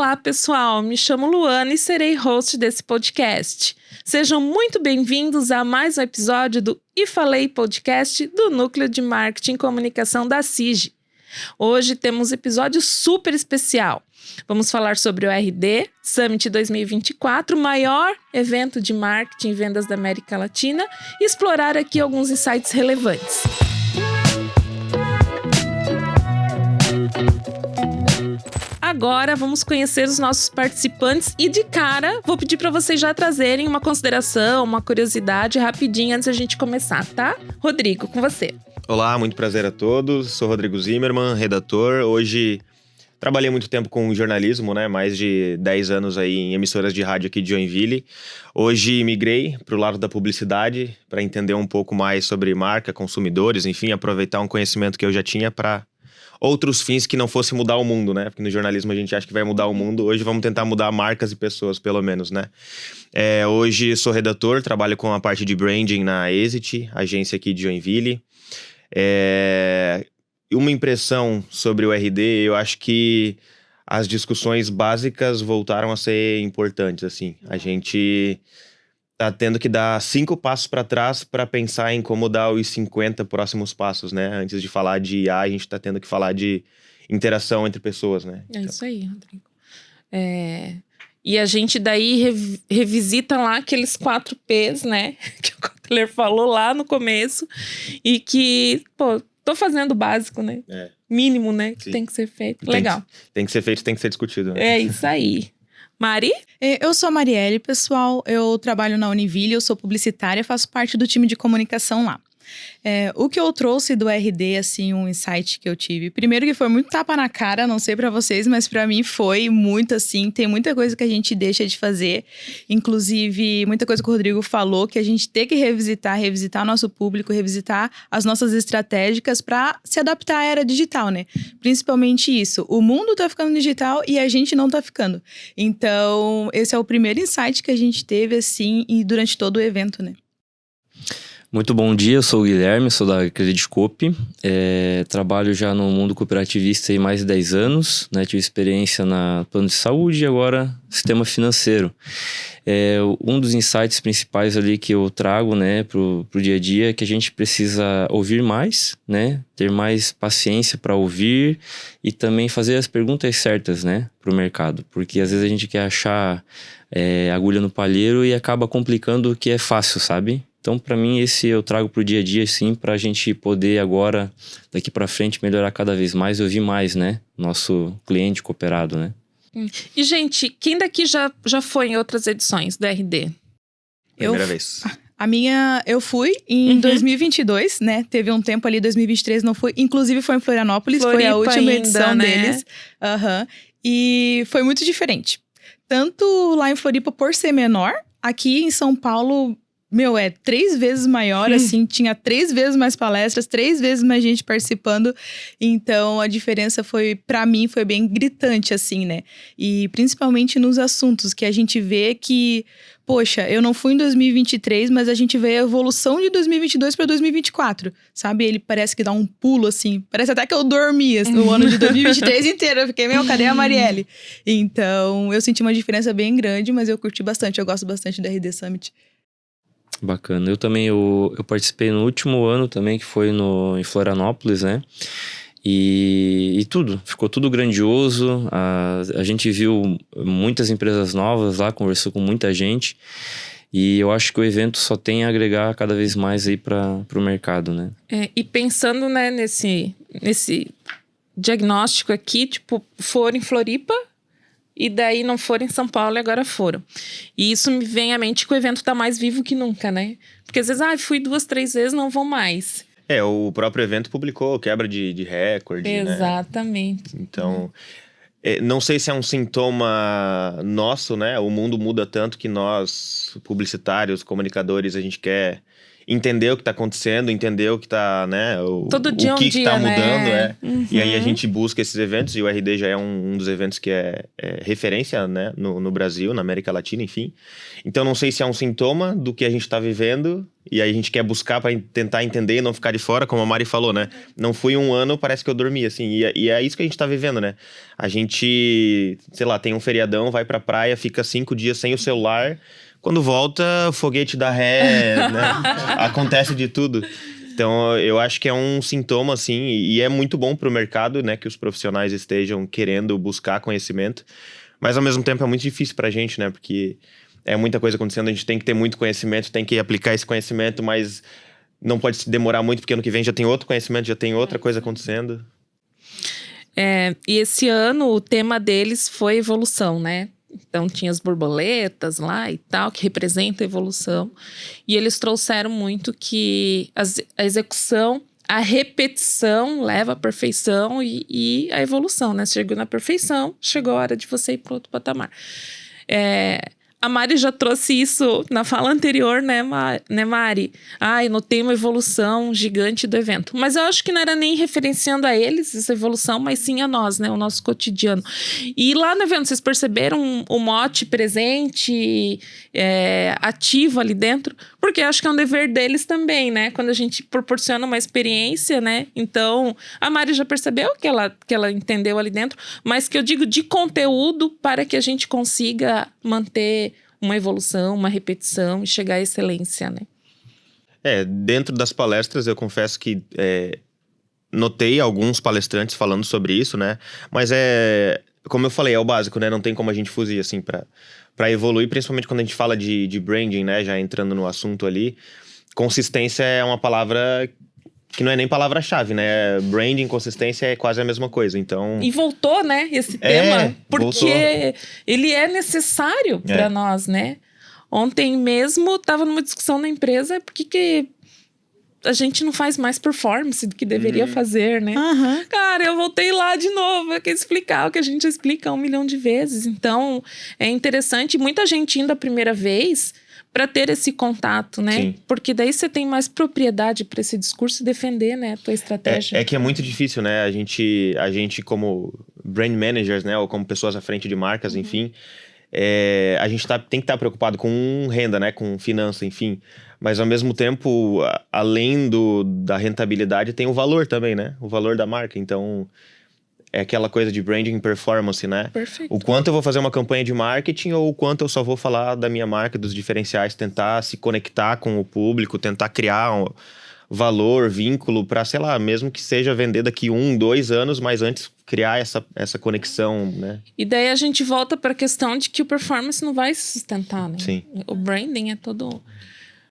Olá, pessoal! Me chamo Luana e serei host desse podcast. Sejam muito bem-vindos a mais um episódio do E Falei Podcast do Núcleo de Marketing e Comunicação da CIG. Hoje temos um episódio super especial. Vamos falar sobre o RD Summit 2024, o maior evento de marketing e vendas da América Latina, e explorar aqui alguns insights relevantes. Agora vamos conhecer os nossos participantes e de cara vou pedir para vocês já trazerem uma consideração, uma curiosidade rapidinho antes da gente começar, tá? Rodrigo, com você. Olá, muito prazer a todos. Sou Rodrigo Zimmermann, redator. Hoje trabalhei muito tempo com jornalismo, né? Mais de 10 anos aí em emissoras de rádio aqui de Joinville. Hoje migrei para o lado da publicidade para entender um pouco mais sobre marca, consumidores, enfim, aproveitar um conhecimento que eu já tinha para outros fins que não fosse mudar o mundo, né? Porque no jornalismo a gente acha que vai mudar o mundo. Hoje vamos tentar mudar marcas e pessoas, pelo menos, né? Hoje sou redator, trabalho com a parte de branding na Exit, agência aqui de Joinville. Uma impressão sobre o RD, eu acho que as discussões básicas voltaram a ser importantes, assim. A gente tá tendo que dar 5 passos para trás para pensar em como dar os 50 próximos passos, né? Antes de falar de IA, a gente tá tendo que falar de interação entre pessoas, né? É isso aí, Rodrigo. E a gente daí revisita lá aqueles 4 P's, né? Que o Kotler falou lá no começo. E que, tô fazendo o básico, né? Mínimo, né? Que tem que ser feito. Legal. Tem que ser feito, tem que ser discutido, né? É isso aí. Mari? Eu sou a Marielle, pessoal. Eu trabalho na Univille, eu sou publicitária, faço parte do time de comunicação lá. O que eu trouxe do RD, assim, um insight que eu tive. Primeiro que foi muito tapa na cara, não sei pra vocês, mas pra mim foi muito assim. Tem muita coisa que a gente deixa de fazer. Inclusive, muita coisa que o Rodrigo falou, que a gente tem que revisitar nosso público, revisitar as nossas estratégicas pra se adaptar à era digital, né? Principalmente isso. O mundo tá ficando digital e a gente não tá ficando. Então, esse é o primeiro insight que a gente teve, assim, e durante todo o evento, né? Muito bom dia, eu sou o Guilherme, sou da Creditcoop, trabalho já no mundo cooperativista há mais de 10 anos, né? Tive experiência na plano de saúde e agora sistema financeiro. Um dos insights principais ali que eu trago, né, pro dia a dia é que a gente precisa ouvir mais, né? Ter mais paciência para ouvir e também fazer as perguntas certas, né, pro mercado, porque às vezes a gente quer achar agulha no palheiro e acaba complicando o que é fácil, sabe? Então, para mim, esse eu trago pro dia a dia, sim, pra gente poder agora, daqui pra frente, melhorar cada vez mais e ouvir mais, né? Nosso cliente cooperado, né? E, gente, quem daqui já foi em outras edições do RD? Primeira vez. A minha, eu fui em 2022, né? Teve um tempo ali, 2023 não fui. Inclusive foi em Florianópolis, foi a última ainda, edição né? deles. E foi muito diferente. Tanto lá em Floripa por ser menor, aqui em São Paulo... 3 vezes maior, assim, tinha 3 vezes mais palestras, 3 vezes mais gente participando, então a diferença pra mim, foi bem gritante, assim, né? E principalmente nos assuntos, que a gente vê que, poxa, eu não fui em 2023, mas a gente vê a evolução de 2022 para 2024, sabe? Ele parece que dá um pulo, assim, parece até que eu dormi o ano de 2023 inteiro, eu fiquei, cadê a Marielle? Então, eu senti uma diferença bem grande, mas eu curti bastante, eu gosto bastante da RD Summit. Bacana. Eu também, eu participei no último ano também, que foi em Florianópolis, né? E ficou tudo grandioso. A gente viu muitas empresas novas lá, conversou com muita gente. E eu acho que o evento só tem a agregar cada vez mais aí para o mercado, né? E pensando, né, nesse diagnóstico aqui, tipo, foram em Floripa, e daí não foram em São Paulo e agora foram. E isso me vem à mente que o evento tá mais vivo que nunca, né? Porque às vezes, fui 2, 3 vezes, não vou mais. O próprio evento publicou quebra de recorde, Exatamente. Né? Então, não sei se é um sintoma nosso, né? O mundo muda tanto que nós, publicitários, comunicadores, a gente quer entender o que tá acontecendo, entender o que tá, né? Todo dia o que, um que tá dia, mudando, né? E aí a gente busca esses eventos, e o RD já é um dos eventos que é referência, né? No Brasil, na América Latina, enfim. Então não sei se é um sintoma do que a gente tá vivendo, e aí a gente quer buscar para tentar entender e não ficar de fora, como a Mari falou, né? Não fui um ano, parece que eu dormi, assim, e é isso que a gente tá vivendo, né? A gente, sei lá, tem um feriadão, vai pra praia, fica 5 dias sem o celular. Quando volta, foguete dá ré, né? Acontece de tudo. Então, eu acho que é um sintoma, assim, e é muito bom pro mercado, né? Que os profissionais estejam querendo buscar conhecimento. Mas, ao mesmo tempo, é muito difícil pra gente, né? Porque é muita coisa acontecendo, a gente tem que ter muito conhecimento, tem que aplicar esse conhecimento, mas não pode se demorar muito, porque ano que vem já tem outro conhecimento, já tem outra coisa acontecendo. E esse ano o tema deles foi evolução, né? Então tinha as borboletas lá e tal, que representa a evolução. E eles trouxeram muito que a execução, a repetição leva à perfeição e a evolução, né? Chegou na perfeição, chegou a hora de você ir para outro patamar. A Mari já trouxe isso na fala anterior, né, Mari? Eu notei uma evolução gigante do evento. Mas eu acho que não era nem referenciando a eles essa evolução, mas sim a nós, né? O nosso cotidiano. E lá no evento, vocês perceberam o mote presente, ativo ali dentro? Porque eu acho que é um dever deles também, né? Quando a gente proporciona uma experiência, né? Então, a Mari já percebeu que ela entendeu ali dentro, mas que eu digo de conteúdo para que a gente consiga manter uma evolução, uma repetição e chegar à excelência, né? Dentro das palestras, eu confesso que notei alguns palestrantes falando sobre isso, né? Mas como eu falei, é o básico, né? Não tem como a gente fugir, assim, para evoluir, principalmente quando a gente fala de branding, né? Já entrando no assunto ali. Consistência é uma palavra que não é nem palavra-chave, né? Branding, consistência é quase a mesma coisa, então... E voltou, né, esse tema, porque voltou. Ele é necessário para nós, né? Ontem mesmo, estava numa discussão na empresa, porque a gente não faz mais performance do que deveria fazer, né? Uhum. Cara, eu voltei lá de novo, eu quero explicar o que a gente explica 1 milhão de vezes. Então, é interessante, muita gente indo a primeira vez para ter esse contato, né? Sim. Porque daí você tem mais propriedade para esse discurso e defender, né, a tua estratégia. É que é muito difícil, né? A gente como brand managers, né? Ou como pessoas à frente de marcas, enfim, a gente tem que estar preocupado com renda, né? Com finança, enfim. Mas, ao mesmo tempo, além da rentabilidade, tem o valor também, né? O valor da marca. Então, é aquela coisa de branding performance, né? Perfeito. O quanto eu vou fazer uma campanha de marketing ou o quanto eu só vou falar da minha marca, dos diferenciais, tentar se conectar com o público, tentar criar um valor, vínculo para, sei lá, mesmo que seja vender daqui 1, 2 anos, mas antes criar essa conexão, né? E daí a gente volta para a questão de que o performance não vai se sustentar, né? Sim. O branding é todo...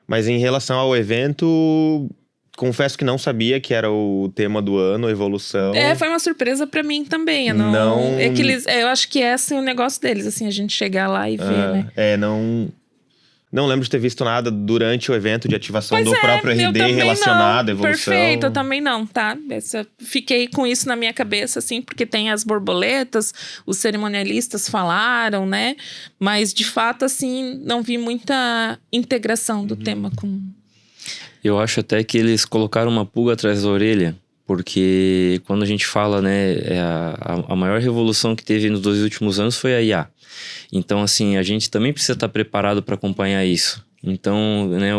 Mas em relação ao evento... Confesso que não sabia que era o tema do ano, evolução. Foi uma surpresa pra mim também. Eu eu acho que esse é o negócio deles, assim, a gente chegar lá e ver, né? Não lembro de ter visto nada durante o evento de ativação Pois do próprio eu RD também relacionado à não. evolução. Perfeito, eu também não, tá? Fiquei com isso na minha cabeça, assim, porque tem as borboletas, os cerimonialistas falaram, né? Mas, de fato, assim, não vi muita integração do tema com... Eu acho até que eles colocaram uma pulga atrás da orelha, porque quando a gente fala, né, a maior revolução que teve nos 2 últimos anos foi a IA. Então, assim, a gente também precisa estar preparado para acompanhar isso. Então, né,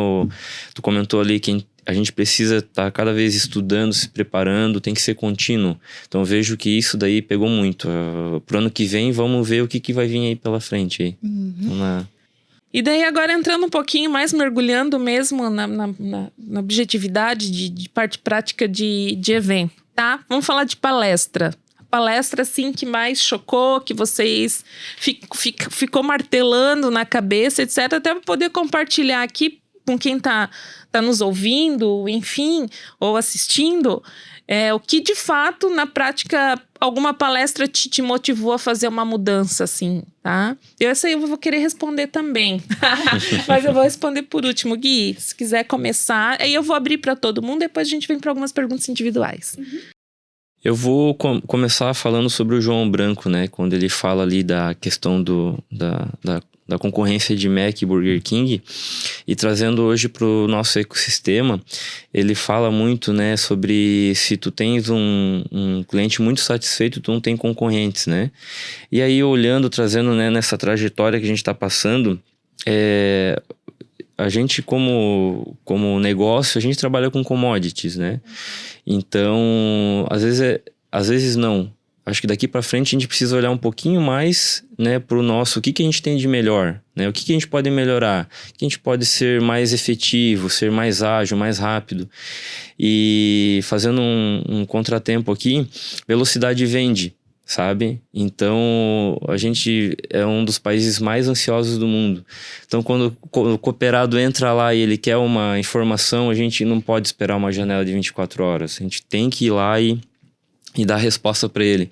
tu comentou ali que a gente precisa estar cada vez estudando, se preparando, tem que ser contínuo. Então, eu vejo que isso daí pegou muito. Pro ano que vem, vamos ver o que vai vir aí pela frente. Aí. Então, E daí agora entrando um pouquinho mais, mergulhando mesmo na objetividade de parte prática de evento, tá? Vamos falar de palestra. A palestra, assim, que mais chocou, que vocês ficou martelando na cabeça, etc. Até para poder compartilhar aqui com quem tá nos ouvindo, enfim, ou assistindo. O que, de fato, na prática, alguma palestra te motivou a fazer uma mudança, assim, tá? Essa aí eu vou querer responder também. Mas eu vou responder por último. Gui, se quiser começar, aí eu vou abrir para todo mundo, depois a gente vem para algumas perguntas individuais. Eu vou começar falando sobre o João Branco, né? Quando ele fala ali da questão da da concorrência de Mac e Burger King, e trazendo hoje para o nosso ecossistema, ele fala muito, né, sobre se tu tens um cliente muito satisfeito, tu não tem concorrentes, né? E aí olhando, trazendo, né, nessa trajetória que a gente está passando, a gente como negócio, a gente trabalha com commodities, né? Então, às vezes não. Acho que daqui para frente a gente precisa olhar um pouquinho mais, né, para o nosso, o que a gente tem de melhor, né? O que a gente pode melhorar, o que a gente pode ser mais efetivo, ser mais ágil, mais rápido. E fazendo um contratempo aqui, velocidade vende, sabe? Então, a gente é um dos países mais ansiosos do mundo. Então, quando o cooperado entra lá e ele quer uma informação, a gente não pode esperar uma janela de 24 horas. A gente tem que ir lá e dar resposta para ele.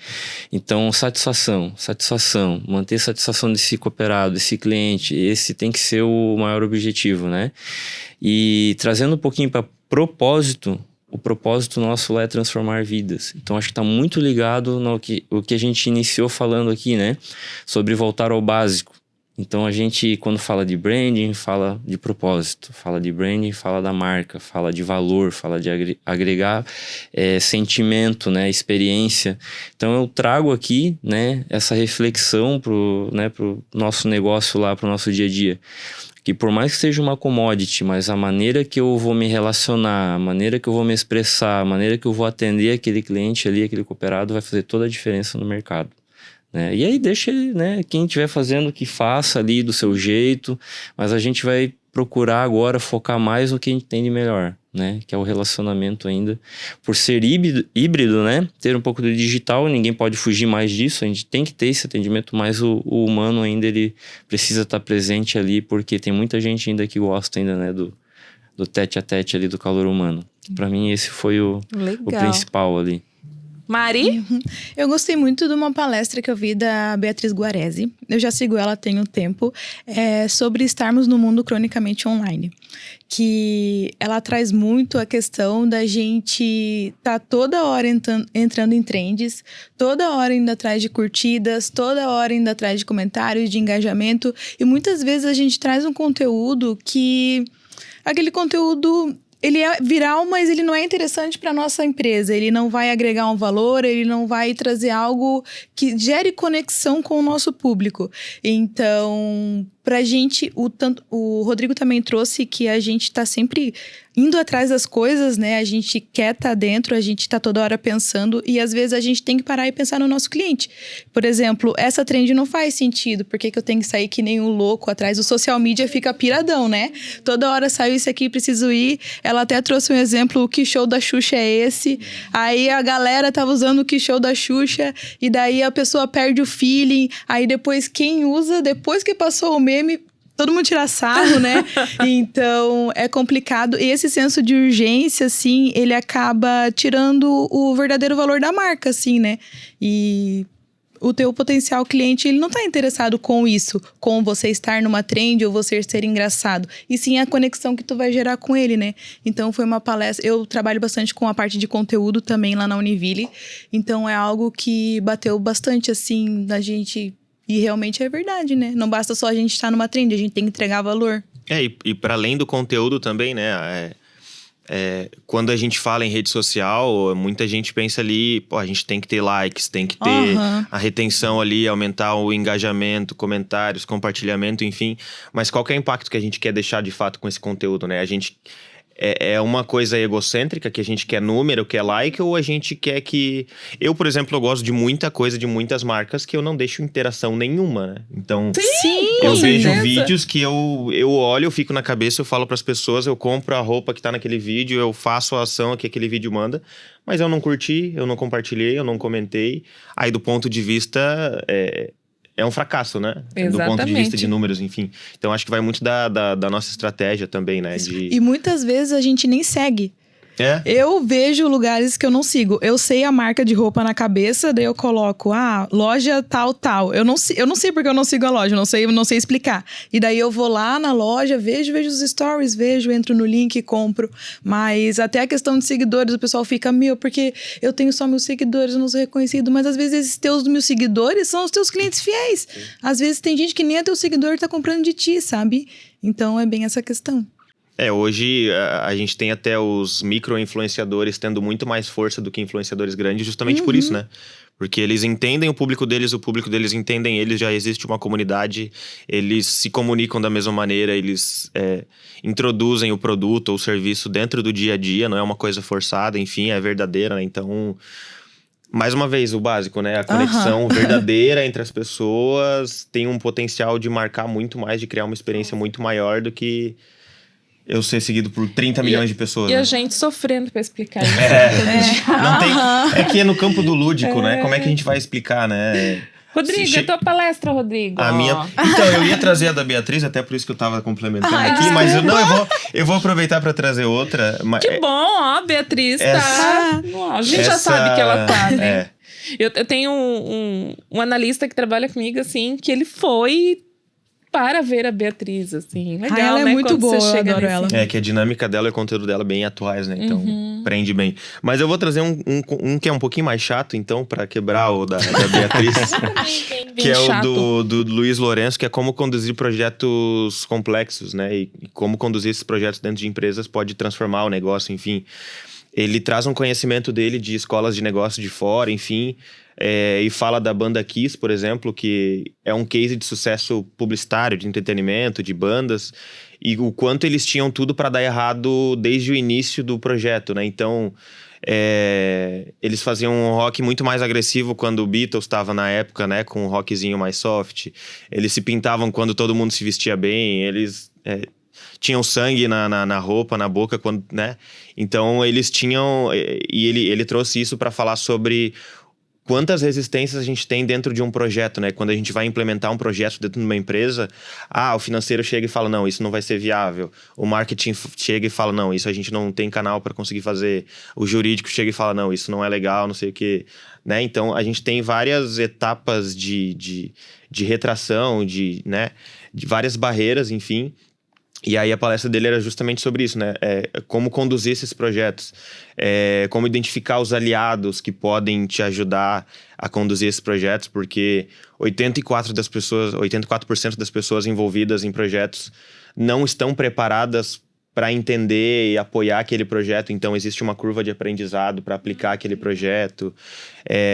Então, satisfação, manter satisfação desse cooperado, desse cliente, esse tem que ser o maior objetivo, né? E trazendo um pouquinho para propósito, o propósito nosso lá é transformar vidas. Então, acho que está muito ligado no que a gente iniciou falando aqui, né? Sobre voltar ao básico. Então, a gente, quando fala de branding, fala de propósito. Fala de branding, fala da marca. Fala de valor, fala de agregar sentimento, né, experiência. Então, eu trago aqui, né, essa reflexão pro nosso negócio lá, pro nosso dia a dia. Que por mais que seja uma commodity, mas a maneira que eu vou me relacionar, a maneira que eu vou me expressar, a maneira que eu vou atender aquele cliente ali, aquele cooperado, vai fazer toda a diferença no mercado. Né? E aí deixa ele, né, quem estiver fazendo que faça ali do seu jeito, mas a gente vai procurar agora focar mais no que a gente tem de melhor, né, que é o relacionamento ainda, por ser híbrido, né, ter um pouco do digital, ninguém pode fugir mais disso, a gente tem que ter esse atendimento, mas o humano ainda, ele precisa estar presente ali, porque tem muita gente ainda que gosta ainda, né, do tete a tete ali, do calor humano. Para mim esse foi o principal ali. Mari? Eu gostei muito de uma palestra que eu vi da Beatriz Guaresi. Eu já sigo ela tem um tempo. Sobre estarmos no mundo cronicamente online. Que ela traz muito a questão da gente tá toda hora entrando em trends, toda hora indo atrás de curtidas, toda hora indo atrás de comentários, de engajamento. E muitas vezes a gente traz um conteúdo que... Aquele conteúdo... Ele é viral, mas ele não é interessante para nossa empresa. Ele não vai agregar um valor, ele não vai trazer algo que gere conexão com o nosso público. Então, pra gente, o Rodrigo também trouxe que a gente tá sempre indo atrás das coisas, né? A gente quer estar dentro, a gente tá toda hora pensando e às vezes a gente tem que parar e pensar no nosso cliente. Por exemplo, essa trend não faz sentido, por que eu tenho que sair que nem um louco atrás? O social media fica piradão, né? Toda hora saiu isso aqui, preciso ir. Ela até trouxe um exemplo, o que show da Xuxa é esse? Aí a galera tava usando o que show da Xuxa e daí a pessoa perde o feeling, aí depois quem usa, depois que passou o meme, todo mundo tira sarro, né? Então, é complicado. E esse senso de urgência, assim, ele acaba tirando o verdadeiro valor da marca, assim, né? E o teu potencial cliente, ele não tá interessado com isso, com você estar numa trend ou você ser engraçado. E sim a conexão que tu vai gerar com ele, né? Então, foi uma palestra... Eu trabalho bastante com a parte de conteúdo também lá na Univille. Então, é algo que bateu bastante, assim, da gente... E realmente é verdade, né? Não basta só a gente estar numa trend, a gente tem que entregar valor. E para além do conteúdo também, né? Quando a gente fala em rede social, muita gente pensa ali, pô, a gente tem que ter likes, tem que ter a retenção ali, aumentar o engajamento, comentários, compartilhamento, enfim. Mas qual que é o impacto que a gente quer deixar de fato com esse conteúdo, né? A gente... É uma coisa egocêntrica, que a gente quer número, quer like, ou a gente quer que... Eu, por exemplo, eu gosto de muita coisa, de muitas marcas, que eu não deixo interação nenhuma, né? Então, eu vejo vídeos que eu olho, eu fico na cabeça, eu falo pras pessoas, eu compro a roupa que tá naquele vídeo, eu faço a ação que aquele vídeo manda, mas eu não curti, eu não compartilhei, eu não comentei. Aí, do ponto de vista... É um fracasso, né? Exatamente. Do ponto de vista de números, enfim. Então, acho que vai muito da nossa estratégia também, né? E muitas vezes a gente nem segue. É? Eu vejo lugares que eu não sigo. Eu sei a marca de roupa na cabeça, daí eu coloco, loja tal. Eu não sei porque eu não sigo a loja, não sei explicar. E daí eu vou lá na loja, vejo os stories, entro no link e compro. Mas até a questão de seguidores, o pessoal fica, porque eu tenho só meus seguidores, eu não sou reconhecido. Mas às vezes esses teus mil seguidores são os teus clientes fiéis. Sim. Às vezes tem gente que nem é teu seguidor e tá comprando de ti, sabe? Então é bem essa questão. Hoje a gente tem até os micro-influenciadores tendo muito mais força do que influenciadores grandes, justamente por isso, né? Porque eles entendem o público deles entendem eles, já existe uma comunidade, eles se comunicam da mesma maneira, eles introduzem o produto ou o serviço dentro do dia a dia, não é uma coisa forçada, enfim, é verdadeira, né? Então, mais uma vez, o básico, né? A conexão verdadeira entre as pessoas tem um potencial de marcar muito mais, de criar uma experiência muito maior do que eu ser seguido por 30 milhões de pessoas. E né? a gente sofrendo pra explicar isso. Não tem, que é no campo do lúdico, né? Como é que a gente vai explicar, né? Rodrigo, a tua palestra, Rodrigo. A minha... Então, eu ia trazer a da Beatriz, até por isso que eu tava complementando aqui, mas eu vou aproveitar pra trazer outra. Que bom, ó, Beatriz tá... A gente já sabe que ela tá, né? Eu tenho um analista que trabalha comigo, assim, que ele foi para ver a Beatriz, assim. Legal, ela né? é muito quando boa, você chega eu adoro ela. Que a dinâmica dela e o conteúdo dela é bem atuais, né? Então, prende bem. Mas eu vou trazer um que é um pouquinho mais chato, então, pra quebrar o da Beatriz. Que é o do Luiz Lourenço, que é como conduzir projetos complexos, né? E como conduzir esses projetos dentro de empresas pode transformar o negócio, enfim. Ele traz um conhecimento dele de escolas de negócio de fora, enfim... e fala da banda Kiss, por exemplo, que é um case de sucesso publicitário, de entretenimento, de bandas, e o quanto eles tinham tudo para dar errado desde o início do projeto, né? Então, eles faziam um rock muito mais agressivo quando o Beatles estava na época, né? Com um rockzinho mais soft. Eles se pintavam quando todo mundo se vestia bem, eles... tinham sangue na roupa, na boca, quando, né? Então, eles tinham... E ele trouxe isso para falar sobre... quantas resistências a gente tem dentro de um projeto, né? Quando a gente vai implementar um projeto dentro de uma empresa, o financeiro chega e fala, não, isso não vai ser viável. O marketing chega e fala, não, isso a gente não tem canal para conseguir fazer. O jurídico chega e fala, não, isso não é legal, não sei o quê. Né? Então, a gente tem várias etapas de retração, de várias barreiras, enfim. E aí a palestra dele era justamente sobre isso, né? Como conduzir esses projetos, como identificar os aliados que podem te ajudar a conduzir esses projetos, porque 84% das pessoas envolvidas em projetos não estão preparadas para entender e apoiar aquele projeto, então existe uma curva de aprendizado para aplicar aquele projeto.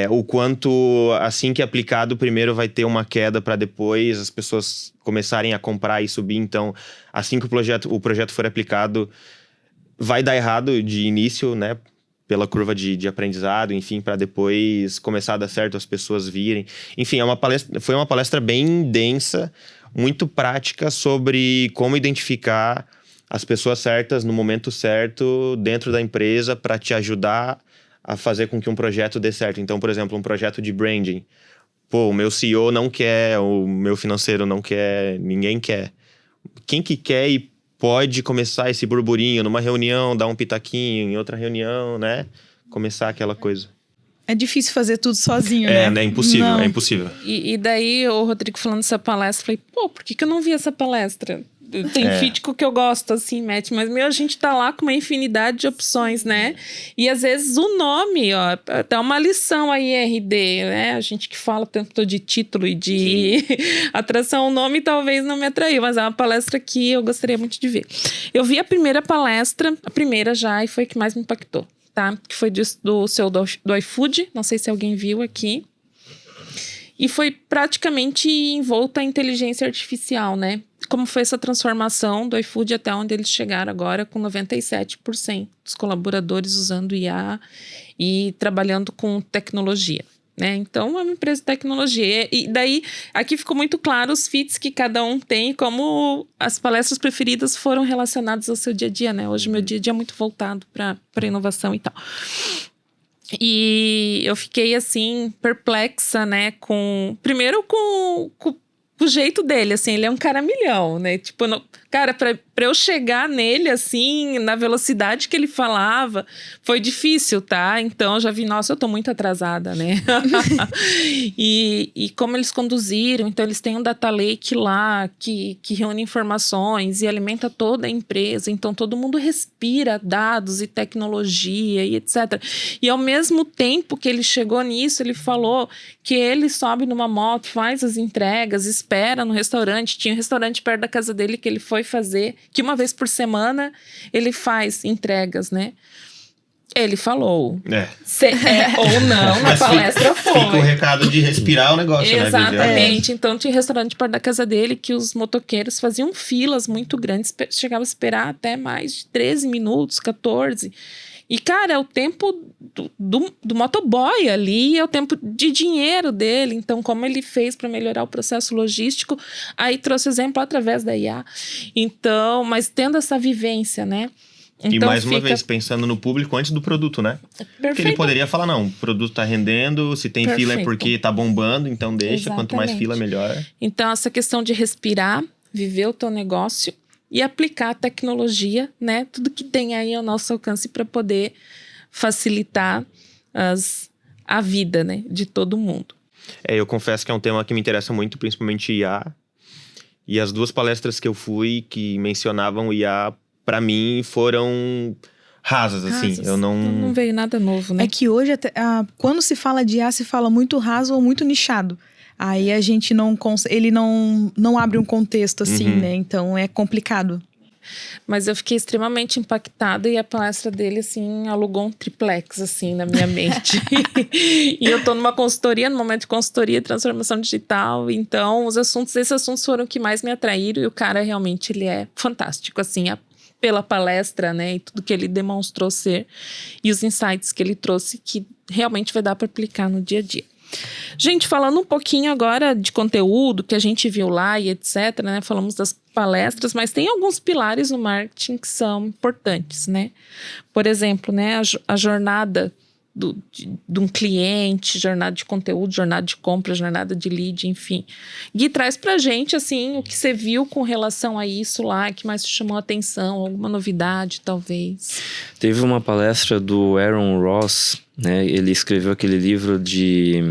O quanto, assim que aplicado, primeiro vai ter uma queda para depois as pessoas começarem a comprar e subir. Então, assim que o projeto for aplicado, vai dar errado de início, né? Pela curva de aprendizado, enfim, para depois começar a dar certo, as pessoas virem. Enfim, foi uma palestra bem densa, muito prática sobre como identificar as pessoas certas no momento certo dentro da empresa para te ajudar a fazer com que um projeto dê certo. Então, por exemplo, um projeto de branding. O meu CEO não quer, o meu financeiro não quer, ninguém quer. Quem que quer e pode começar esse burburinho numa reunião, dar um pitaquinho, em outra reunião, né? Começar aquela coisa. É difícil fazer tudo sozinho, né? É impossível, é impossível. E daí, o Rodrigo falando dessa palestra, eu falei, por que eu não vi essa palestra? Tem fítico que eu gosto, assim, Matt, mas, a gente tá lá com uma infinidade de opções, né? E, às vezes, o nome, até uma lição aí, RD, né? A gente que fala o tempo todo de título e de atração, o nome talvez não me atraiu, mas é uma palestra que eu gostaria muito de ver. Eu vi a primeira palestra, e foi a que mais me impactou, tá? Que foi do iFood, não sei se alguém viu aqui. E foi praticamente envolta a inteligência artificial, né? Como foi essa transformação do iFood até onde eles chegaram agora, com 97% dos colaboradores usando IA e trabalhando com tecnologia, né? Então, é uma empresa de tecnologia. E daí, aqui ficou muito claro os fits que cada um tem, como as palestras preferidas foram relacionadas ao seu dia a dia, né? Hoje, meu dia a dia é muito voltado para inovação e tal. E eu fiquei, assim, perplexa, né? Primeiro com o jeito dele, assim, ele é um cara milhão, né? Tipo, Cara, pra eu chegar nele, assim, na velocidade que ele falava, foi difícil, tá? Então, eu já vi, nossa, eu tô muito atrasada, né? E como eles conduziram, então eles têm um data lake lá, que reúne informações e alimenta toda a empresa. Então, todo mundo respira dados e tecnologia e etc. E ao mesmo tempo que ele chegou nisso, ele falou que ele sobe numa moto, faz as entregas, espera no restaurante. Tinha um restaurante perto da casa dele que ele foi fazer, que uma vez por semana ele faz entregas, né? Ele falou. Ou não, na palestra foi. Fica o recado de respirar o negócio, né? Exatamente. Então, tinha um restaurante perto da casa dele que os motoqueiros faziam filas muito grandes, chegavam a esperar até mais de 13 minutos, 14. E, cara, é o tempo do motoboy ali, é o tempo de dinheiro dele. Então, como ele fez para melhorar o processo logístico, aí trouxe exemplo através da IA. Então, mas tendo essa vivência, né? Então, e mais uma vez, pensando no público antes do produto, né? Perfeito. Porque ele poderia falar, não, o produto tá rendendo, se tem fila é porque tá bombando, então deixa, Exatamente. Quanto mais fila, melhor. Então, essa questão de respirar, viver o teu negócio e aplicar a tecnologia, né? Tudo que tem aí ao nosso alcance para poder facilitar a vida, né? De todo mundo. Eu confesso que é um tema que me interessa muito, principalmente IA. E as 2 palestras que eu fui que mencionavam IA, para mim, foram rasas, assim. Eu não veio nada novo, né? É que hoje, quando se fala de IA, se fala muito raso ou muito nichado. Aí a gente ele não abre um contexto assim, né? Então é complicado. Mas eu fiquei extremamente impactada e a palestra dele, assim, alugou um triplex, assim, na minha mente. E eu tô numa consultoria, no momento de consultoria, transformação digital. Então, esses assuntos foram o que mais me atraíram. E o cara, realmente, ele é fantástico, assim, pela palestra, né? E tudo que ele demonstrou ser. E os insights que ele trouxe que realmente vai dar para aplicar no dia a dia. Gente, falando um pouquinho agora de conteúdo que a gente viu lá e etc, né? Falamos das palestras, mas tem alguns pilares no marketing que são importantes, né? Por exemplo, né? A jornada de um cliente, jornada de conteúdo, jornada de compra, jornada de lead, enfim. Gui, traz pra gente, assim, o que você viu com relação a isso lá, que mais te chamou a atenção, alguma novidade, talvez. Teve uma palestra do Aaron Ross, né? Ele escreveu aquele livro de...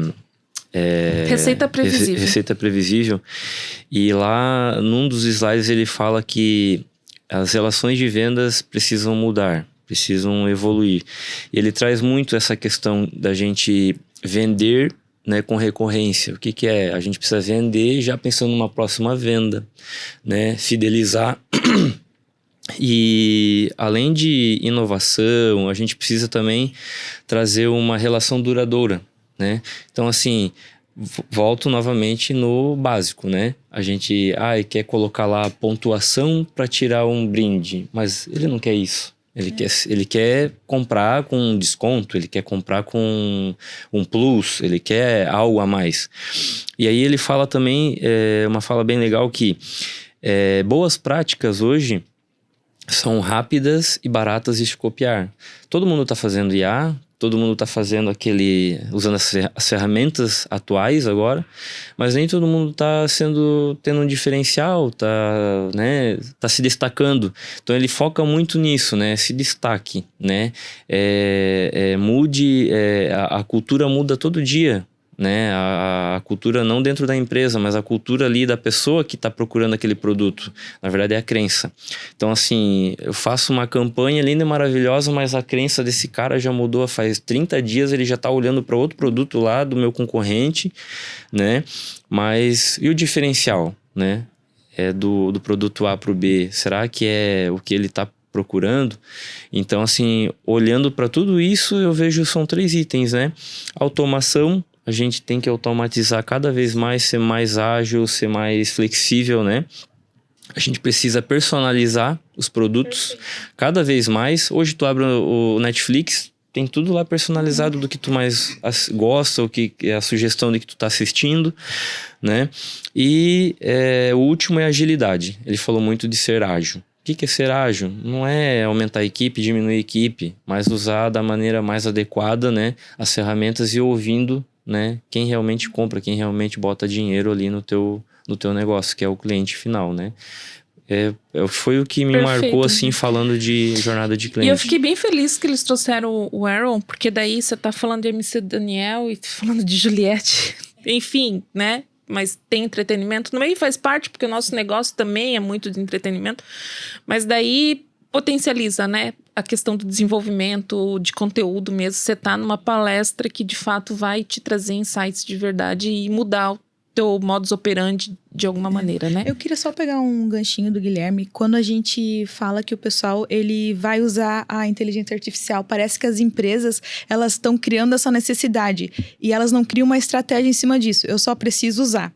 Receita Previsível. Receita Previsível. E lá, num dos slides, ele fala que as relações de vendas precisam mudar, precisam evoluir. E ele traz muito essa questão da gente vender, né, com recorrência. O que é? A gente precisa vender já pensando numa próxima venda, né? Fidelizar. E além de inovação, a gente precisa também trazer uma relação duradoura, né? Então, assim, volto novamente no básico, né? A gente quer colocar lá pontuação para tirar um brinde, mas ele não quer isso. Ele quer comprar com desconto, ele quer comprar com um plus, ele quer algo a mais. E aí ele fala também, uma fala bem legal que boas práticas hoje são rápidas e baratas de copiar. Todo mundo está fazendo IA, todo mundo está fazendo usando as ferramentas atuais agora, mas nem todo mundo está tendo um diferencial, tá se destacando. Então ele foca muito nisso, né? Se destaque, né? Mude, a cultura muda todo dia, né? A cultura não dentro da empresa, mas a cultura ali da pessoa que está procurando aquele produto. Na verdade é a crença. Então, assim, eu faço uma campanha linda e maravilhosa, mas a crença desse cara já mudou faz 30 dias, ele já está olhando para outro produto lá do meu concorrente, né? Mas e o diferencial, né? Do produto A para o B, será que é o que ele está procurando? Então, assim, olhando para tudo isso, eu vejo são 3 itens, né? Automação. A gente tem que automatizar cada vez mais, ser mais ágil, ser mais flexível, né? A gente precisa personalizar os produtos cada vez mais. Hoje tu abre o Netflix, tem tudo lá personalizado do que tu mais gosta, o que é a sugestão de que tu tá assistindo, né? E o último é agilidade. Ele falou muito de ser ágil. O que é ser ágil? Não é aumentar a equipe, diminuir a equipe, mas usar da maneira mais adequada, né, as ferramentas e ouvindo, né, quem realmente compra, quem realmente bota dinheiro ali no teu negócio, que é o cliente final, né? Foi o que me Perfeito. marcou, assim, falando de jornada de E cliente. eu fiquei bem feliz que eles trouxeram o Aaron, porque daí você tá falando de MC Daniel e falando de Juliette. Enfim, né? Mas tem entretenimento no meio, faz parte, porque o nosso negócio também é muito de entretenimento. Mas daí potencializa, né? A questão do desenvolvimento, de conteúdo mesmo. Você tá numa palestra que, de fato, vai te trazer insights de verdade e mudar o teu modus operandi de alguma maneira, né? Eu queria só pegar um ganchinho do Guilherme. Quando a gente fala que o pessoal ele vai usar a inteligência artificial, parece que as empresas elas estão criando essa necessidade e elas não criam uma estratégia em cima disso. Eu só preciso usar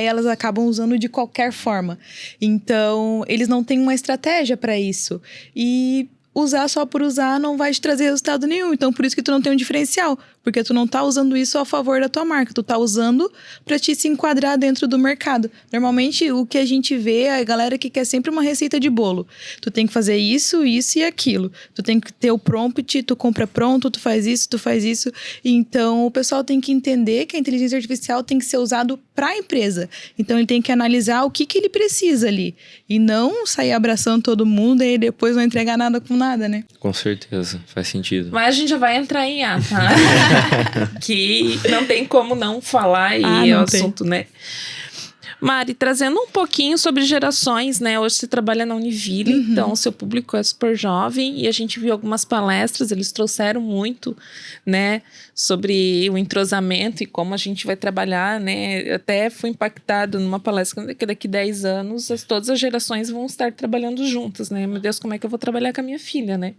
e elas acabam usando de qualquer forma. Então, eles não têm uma estratégia para isso. E usar só por usar não vai te trazer resultado nenhum. Então, por isso que tu não tem um diferencial. Porque tu não tá usando isso a favor da tua marca. Tu tá usando pra te se enquadrar dentro do mercado. Normalmente, o que a gente vê é a galera que quer sempre uma receita de bolo. Tu tem que fazer isso, isso e aquilo. Tu tem que ter o prompt, tu compra pronto, tu faz isso, tu faz isso. Então, o pessoal tem que entender que a inteligência artificial tem que ser usado pra empresa. Então, ele tem que analisar o que ele precisa ali. E não sair abraçando todo mundo e depois não entregar nada com nada, né? Com certeza, faz sentido. Mas a gente já vai entrar em IA, tá? Que não tem como não falar e é o assunto, né? Mari, trazendo um pouquinho sobre gerações, né? Hoje você trabalha na Univille, então seu público é super jovem e a gente viu algumas palestras, eles trouxeram muito, né? Sobre o entrosamento e como a gente vai trabalhar, né? Até fui impactado numa palestra que daqui 10 anos todas as gerações vão estar trabalhando juntas, né? Meu Deus, como é que eu vou trabalhar com a minha filha, né?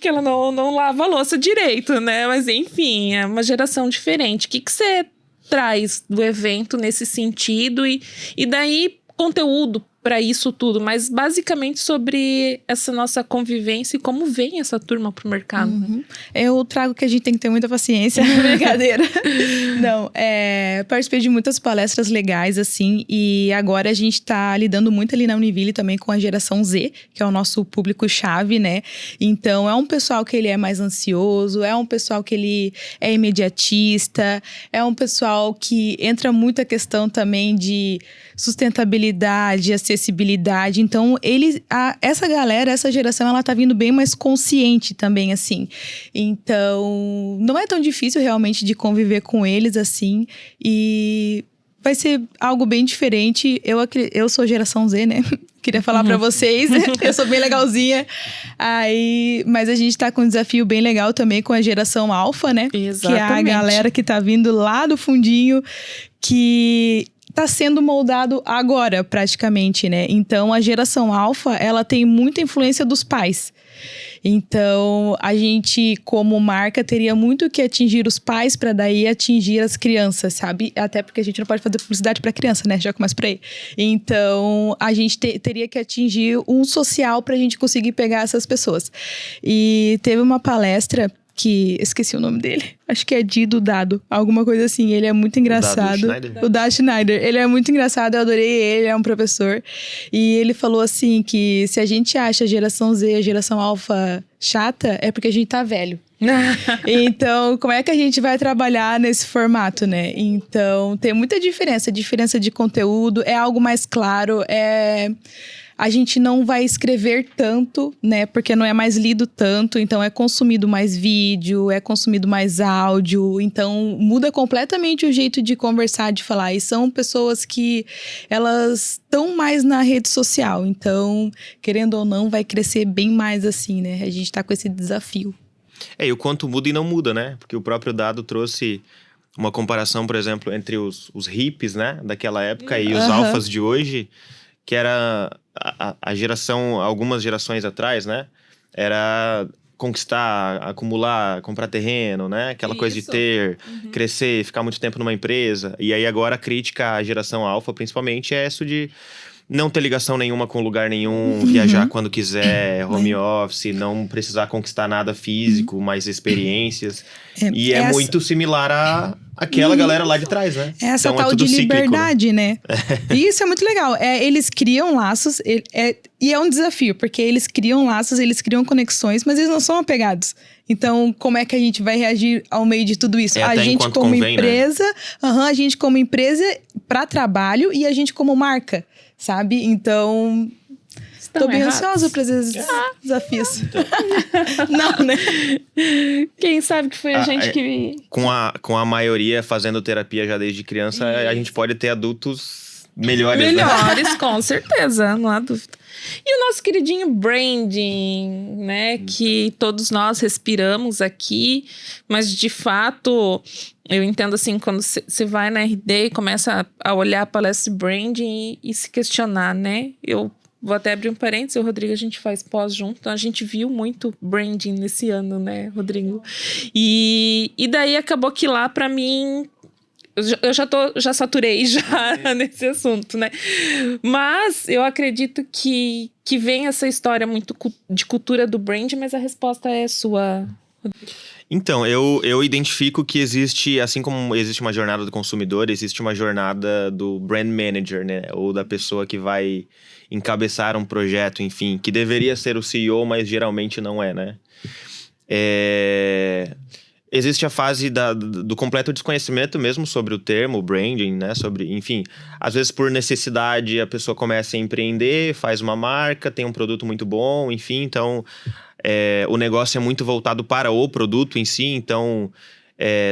Que ela não lava a louça direito, né? Mas enfim, é uma geração diferente. O que você traz do evento nesse sentido e daí conteúdo para isso tudo, mas basicamente sobre essa nossa convivência e como vem essa turma pro mercado. Né? Eu trago que a gente tem que ter muita paciência, brincadeira. Não, participei de muitas palestras legais, assim, e agora a gente tá lidando muito ali na Univille também com a geração Z, que é o nosso público-chave, né? Então, é um pessoal que ele é mais ansioso, é um pessoal que ele é imediatista, é um pessoal que entra muito a questão também de sustentabilidade, acessibilidade. Então, essa galera, essa geração, ela tá vindo bem mais consciente também, assim. Então, não é tão difícil realmente de conviver com eles, assim. E vai ser algo bem diferente. Eu sou geração Z, né? Queria falar pra vocês. Eu sou bem legalzinha. Mas a gente tá com um desafio bem legal também com a geração Alfa, né? Exatamente. Que é a galera que tá vindo lá do fundinho, que tá sendo moldado agora, praticamente, né? Então, a geração Alfa, ela tem muita influência dos pais. Então, a gente, como marca, teria muito que atingir os pais para daí atingir as crianças, sabe? Até porque a gente não pode fazer publicidade para criança, né? Já começa por aí. Então, a gente teria que atingir um social pra gente conseguir pegar essas pessoas. E teve uma palestra que esqueci o nome dele. Acho que é Dido Dado, alguma coisa assim. Ele é muito engraçado. O Dado Schneider. Ele é muito engraçado, eu adorei ele, é um professor. E ele falou assim que se a gente acha a geração Z, a geração Alfa chata, é porque a gente tá velho. Então, como é que a gente vai trabalhar nesse formato, né? Então, tem muita diferença. Diferença de conteúdo, é algo mais claro, a gente não vai escrever tanto, né? Porque não é mais lido tanto. Então, é consumido mais vídeo, é consumido mais áudio. Então, muda completamente o jeito de conversar, de falar. E são pessoas que elas estão mais na rede social. Então, querendo ou não, vai crescer bem mais assim, né? A gente tá com esse desafio. E o quanto muda e não muda, né? Porque o próprio Dado trouxe uma comparação, por exemplo, entre os hippies, né? Daquela época e os alfas de hoje, que era a geração, algumas gerações atrás, né? Era conquistar, acumular, comprar terreno, né? Aquela coisa de ter, crescer, ficar muito tempo numa empresa. E aí agora a crítica à geração alfa, principalmente, é isso de não ter ligação nenhuma com lugar nenhum, viajar quando quiser, home office, não precisar conquistar nada físico, mais experiências. E é muito similar àquela galera lá de trás, né? Essa então, tal de liberdade, né? E isso é muito legal. Eles criam laços, e é um desafio, porque eles criam laços, eles criam conexões, mas eles não são apegados. Então, como é que a gente vai reagir ao meio de tudo isso? A gente como empresa, a gente como empresa para trabalho e a gente como marca, sabe? Então, tô bem ansiosa para esses desafios. Não, né? Quem sabe que foi a gente que... Com a maioria fazendo terapia já desde criança, a gente pode ter adultos melhores, né? Melhores, com certeza, não há dúvida. E o nosso queridinho branding, né? Que todos nós respiramos aqui, mas de fato, eu entendo assim, quando você vai na RD e começa a olhar a palestra de branding e se questionar, né? Eu vou até abrir um parênteses, o Rodrigo, a gente faz pós junto, então a gente viu muito branding nesse ano, né, Rodrigo? E daí acabou que lá, pra mim, eu já saturei nesse assunto, né? Mas eu acredito que vem essa história muito de cultura do branding, mas a resposta é sua, Rodrigo. Então, eu identifico que existe, assim como existe uma jornada do consumidor, existe uma jornada do brand manager, né? Ou da pessoa que vai encabeçar um projeto, enfim, que deveria ser o CEO, mas geralmente não é, né? Existe a fase do completo desconhecimento mesmo sobre o termo branding, né? Sobre, enfim, às vezes por necessidade a pessoa começa a empreender, faz uma marca, tem um produto muito bom, enfim, então o negócio é muito voltado para o produto em si, então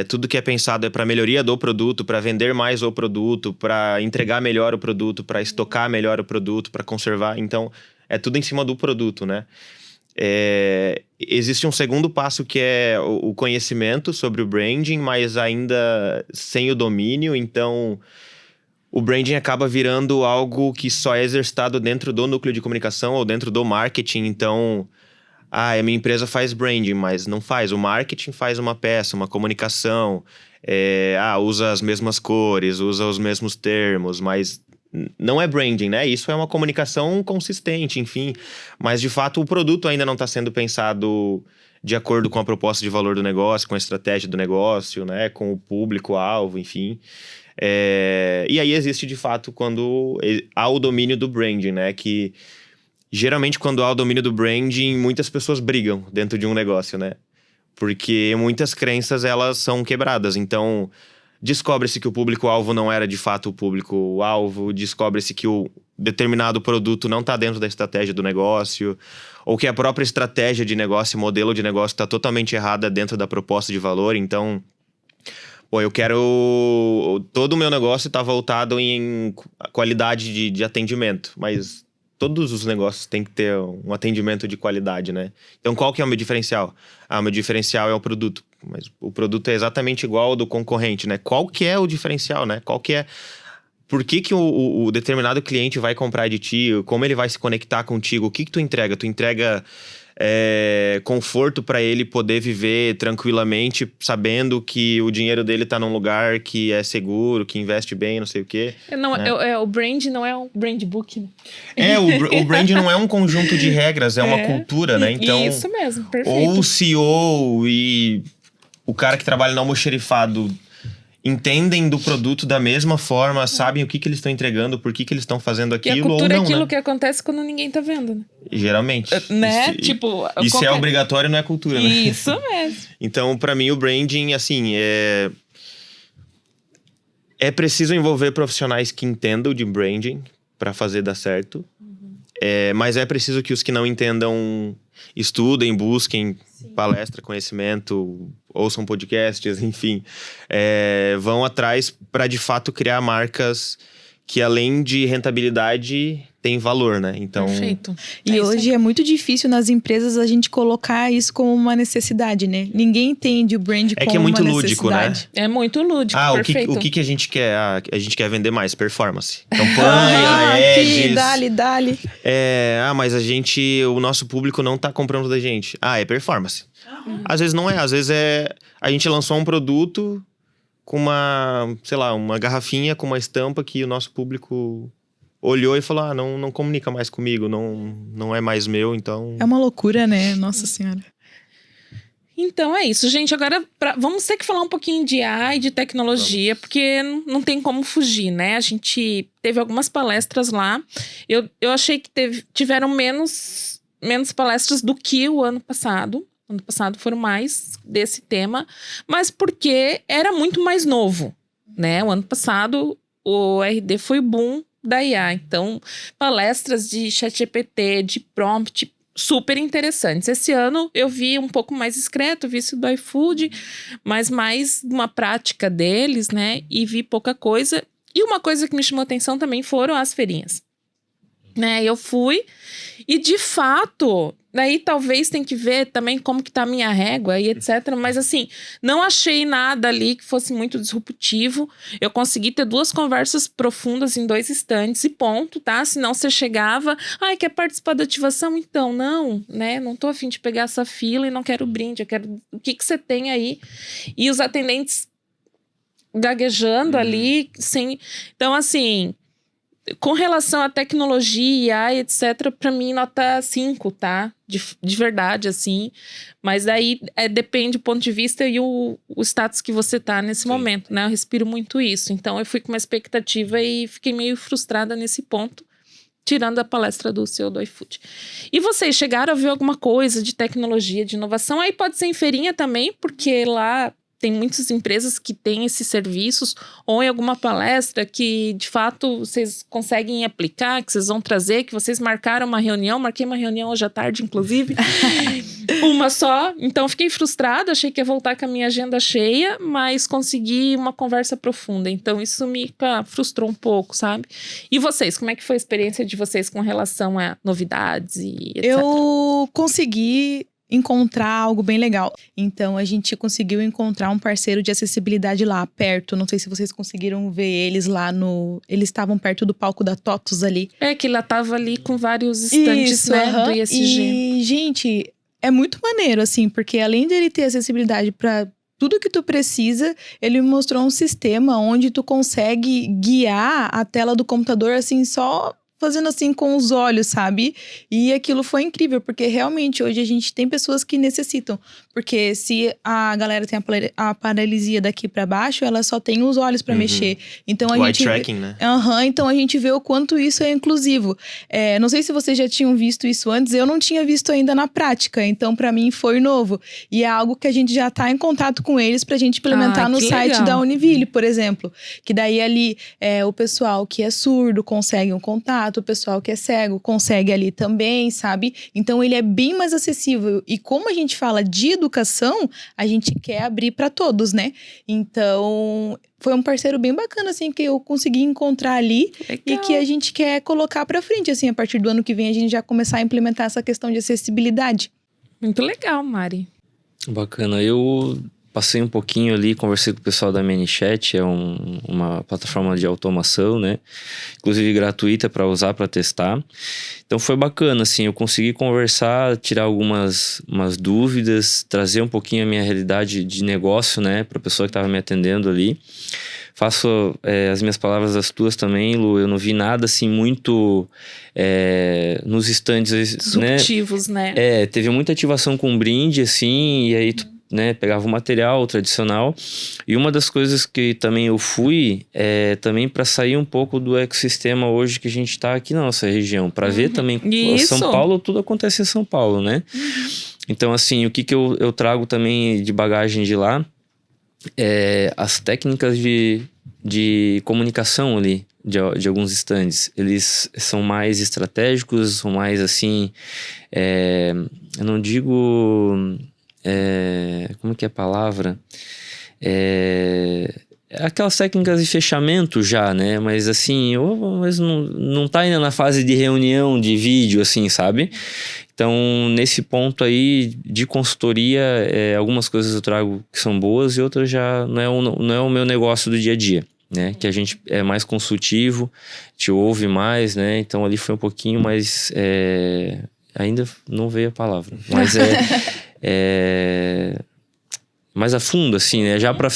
tudo que é pensado é para melhoria do produto, para vender mais o produto, para entregar melhor o produto, para estocar melhor o produto, para conservar, então é tudo em cima do produto, né? Existe um segundo passo que é o conhecimento sobre o branding, mas ainda sem o domínio, então o branding acaba virando algo que só é exercitado dentro do núcleo de comunicação ou dentro do marketing, então a minha empresa faz branding, mas não faz, o marketing faz uma peça, uma comunicação, usa as mesmas cores, usa os mesmos termos, mas não é branding, né? Isso é uma comunicação consistente, enfim. Mas, de fato, o produto ainda não está sendo pensado de acordo com a proposta de valor do negócio, com a estratégia do negócio, né? Com o público-alvo, enfim. E aí existe, de fato, quando há o domínio do branding, né? Que, geralmente, quando há o domínio do branding, muitas pessoas brigam dentro de um negócio, né? Porque muitas crenças, elas são quebradas. Então, descobre-se que o público-alvo não era de fato o público-alvo, descobre-se que o determinado produto não está dentro da estratégia do negócio, ou que a própria estratégia de negócio, modelo de negócio está totalmente errada dentro da proposta de valor. Então, eu quero... Todo o meu negócio está voltado em qualidade de atendimento, mas todos os negócios têm que ter um atendimento de qualidade, né? Então, qual que é o meu diferencial? O meu diferencial é o produto. Mas o produto é exatamente igual ao do concorrente, né? Qual que é o diferencial, né? Qual que é... Por que o determinado cliente vai comprar de ti? Como ele vai se conectar contigo? O que tu entrega? Tu entrega conforto para ele poder viver tranquilamente, sabendo que o dinheiro dele tá num lugar que é seguro, que investe bem, não sei o quê. O brand não é um brand book, né? O brand não é um conjunto de regras, é uma cultura, né? Então, isso mesmo, perfeito. Ou o CEO e o cara que trabalha no almoxerifado entendem do produto da mesma forma, sabem o que eles estão entregando, por que eles estão fazendo aquilo, e a cultura ou não, é aquilo, né? Que acontece quando ninguém tá vendo, né? Geralmente. Né? Isso é obrigatório, não é cultura, né? Isso mesmo. Então, pra mim, o branding, assim, é preciso envolver profissionais que entendam de branding pra fazer dar certo. Mas é preciso que os que não entendam estudem, busquem palestra, conhecimento, ouçam podcasts, enfim. Vão atrás para, de fato, criar marcas que, além de rentabilidade, tem valor, né? Então, perfeito. E hoje é muito difícil nas empresas a gente colocar isso como uma necessidade, né? Ninguém entende o brand como uma necessidade. É que é muito lúdico, né? É muito lúdico, perfeito. O que a gente quer? A gente quer vender mais performance. Campanha, ads. Dale. Mas o nosso público não tá comprando da gente. É performance. Às vezes não é, às vezes a gente lançou um produto com uma garrafinha com uma estampa que o nosso público olhou e falou, não comunica mais comigo, não é mais meu, então... É uma loucura, né? Nossa Senhora. Então é isso, gente. Agora vamos ter que falar um pouquinho de AI, de tecnologia, porque não tem como fugir, né? A gente teve algumas palestras lá. Eu achei que tiveram menos palestras do que o ano passado. Ano passado foram mais desse tema, mas porque era muito mais novo, né? O ano passado o RD foi o boom da IA. Então, palestras de ChatGPT, de prompt, super interessantes. Esse ano eu vi um pouco mais discreto, vi isso do iFood, mas mais uma prática deles, né? E vi pouca coisa. E uma coisa que me chamou atenção também foram as feirinhas. Né? Eu fui e, de fato, daí talvez tem que ver também como que tá a minha régua e etc. Mas, assim, não achei nada ali que fosse muito disruptivo. Eu consegui ter 2 conversas profundas em 2 stands e ponto, tá? Senão você chegava, quer participar da ativação? Então, não, né? Não tô a fim de pegar essa fila e não quero brinde. Eu quero o que você tem aí. E os atendentes gaguejando ali, sem... Então, assim... Com relação à tecnologia, AI, etc., para mim, nota 5, tá? De verdade, assim. Mas aí depende do ponto de vista e o status que você tá nesse momento, né? Eu respiro muito isso. Então, eu fui com uma expectativa e fiquei meio frustrada nesse ponto, tirando a palestra do CEO do iFood. E vocês chegaram a ver alguma coisa de tecnologia, de inovação? Aí pode ser em feirinha também, porque lá... Tem muitas empresas que têm esses serviços, ou em alguma palestra que, de fato, vocês conseguem aplicar, que vocês vão trazer, que vocês marcaram uma reunião. Marquei uma reunião hoje à tarde, inclusive. Uma só. Então, fiquei frustrada. Achei que ia voltar com a minha agenda cheia, mas consegui uma conversa profunda. Então, isso me frustrou um pouco, sabe? E vocês? Como é que foi a experiência de vocês com relação a novidades e etc? Eu consegui encontrar algo bem legal. Então, a gente conseguiu encontrar um parceiro de acessibilidade lá, perto. Não sei se vocês conseguiram ver eles lá no... Eles estavam perto do palco da TOTUS ali. Que ela tava ali com vários estandes, né, do ISG. E, gente, é muito maneiro, assim, porque além de ele ter acessibilidade para tudo que tu precisa, ele mostrou um sistema onde tu consegue guiar a tela do computador, assim, só... fazendo assim com os olhos, sabe? E aquilo foi incrível, porque realmente hoje a gente tem pessoas que necessitam. Porque se a galera tem a paralisia daqui pra baixo, ela só tem os olhos pra mexer. Então a Eye gente tracking, né? Então a gente vê o quanto isso é inclusivo. Não sei se vocês já tinham visto isso antes, eu não tinha visto ainda na prática. Então pra mim foi novo. E é algo que a gente já tá em contato com eles pra gente implementar no site legal. da Univille, por exemplo. Que daí ali o pessoal que é surdo consegue um contato, o pessoal que é cego consegue ali também, sabe? Então ele é bem mais acessível. E como a gente fala de educação, a gente quer abrir para todos, né? Então foi um parceiro bem bacana, assim, que eu consegui encontrar ali. Legal. E que a gente quer colocar para frente, assim, a partir do ano que vem a gente já começar a implementar essa questão de acessibilidade. Muito legal, Mari. Bacana. Eu passei um pouquinho ali, conversei com o pessoal da ManyChat, é uma plataforma de automação, né? Inclusive gratuita para usar, para testar. Então foi bacana, assim, eu consegui conversar, tirar umas dúvidas, trazer um pouquinho a minha realidade de negócio, né? Para a pessoa que estava me atendendo ali. Faço as minhas palavras as tuas também, Lu. Eu não vi nada assim muito nos estandes, Disruptivos, né? Teve muita ativação com brinde, assim, e aí tu pegava o material tradicional. E uma das coisas que também eu fui também para sair um pouco do ecossistema hoje que a gente está aqui na nossa região, para ver também Isso. São Paulo, tudo acontece em São Paulo, né? Então, assim, o que eu trago também de bagagem de lá as técnicas de comunicação ali de alguns stands. Eles são mais estratégicos, são mais assim, eu não digo como que é a palavra? Aquelas técnicas de fechamento já, né? Mas assim, mas não tá ainda na fase de reunião de vídeo, assim, sabe? Então, nesse ponto aí de consultoria, algumas coisas eu trago que são boas e outras já não é o meu negócio do dia a dia, né? Que a gente é mais consultivo, te ouve mais, né? Então, ali foi um pouquinho mais... ainda não veio a palavra, mas mais a fundo, assim, né? Já para